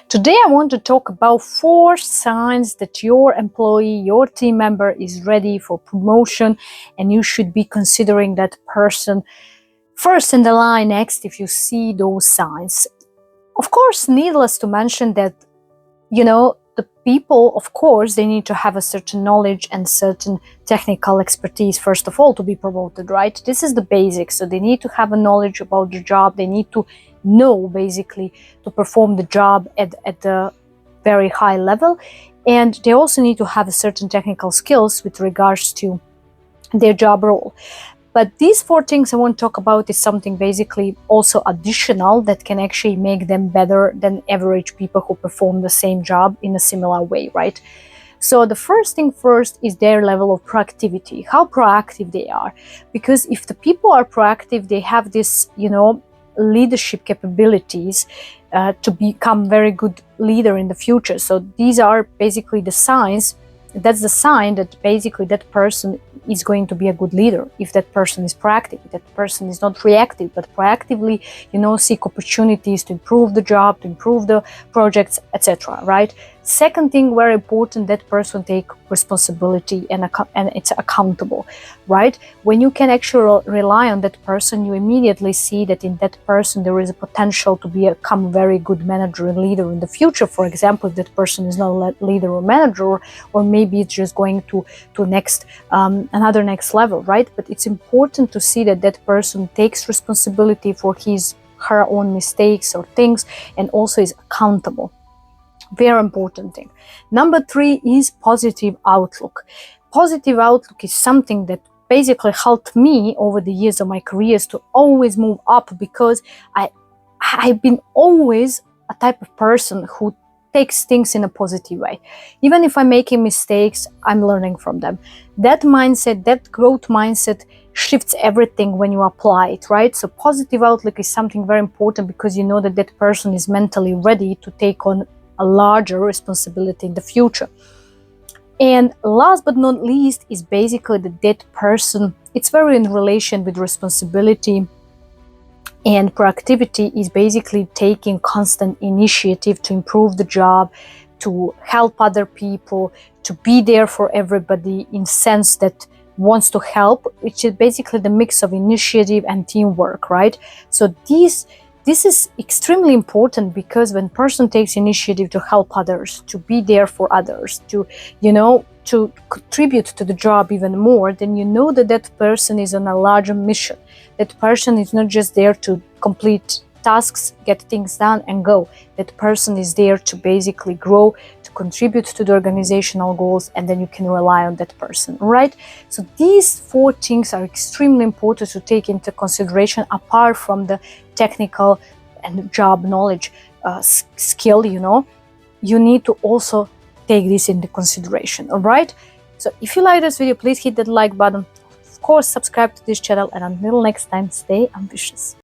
Today I want to talk about 4 signs that your employee, your team member is ready for promotion, and you should be considering that person first in the line next if you see those signs. Of course, needless to mention that, the people, of course, they need to have a certain knowledge and certain technical expertise, first of all, to be promoted, right? This is the basics. So they need to have a knowledge about the job. They need to know, basically, to perform the job at a very high level. And they also need to have a certain technical skills with regards to their job role. But these 4 things I want to talk about is something basically also additional that can actually make them better than average people who perform the same job in a similar way, right? So the first thing first is their level of proactivity, how proactive they are. Because if the people are proactive, they have this, leadership capabilities to become very good leader in the future. So these are basically the signs. That's the sign that basically that person is going to be a good leader. If that person is proactive, if that person is not reactive, but proactively, seek opportunities to improve the job, to improve the projects, etc. Right? Second thing, very important, that person take responsibility and it's accountable, right? When you can actually rely on that person, you immediately see that in that person there is a potential to become a very good manager and leader in the future. For example, if that person is not a leader or manager, or maybe it's just going to another next level, right? But it's important to see that that person takes responsibility for her own mistakes or things, and also is accountable. Very important thing. Number 3 is positive outlook. Positive outlook is something that basically helped me over the years of my careers to always move up, because I've been always a type of person who takes things in a positive way. Even if I'm making mistakes, I'm learning from them. That mindset, that growth mindset shifts everything when you apply it, right? So positive outlook is something very important, because you know that that person is mentally ready to take on a larger responsibility in the future. And last but not least is basically that person, it's very in relation with responsibility and proactivity, is basically taking constant initiative to improve the job, to help other people, to be there for everybody in sense that wants to help, which is basically the mix of initiative and teamwork, right? So this is extremely important, because when person takes initiative to help others, to be there for others, to contribute to the job even more, then you know that that person is on a larger mission. That person is not just there to complete tasks, get things done and go. That person is there to basically grow, to contribute to the organizational goals, and then you can rely on that person, right? So these 4 things are extremely important to take into consideration, apart from the technical and job knowledge skill. You need to also take this into consideration, all right? So if you like this video, please hit that like button. Of course, subscribe to this channel, and until next time, stay ambitious.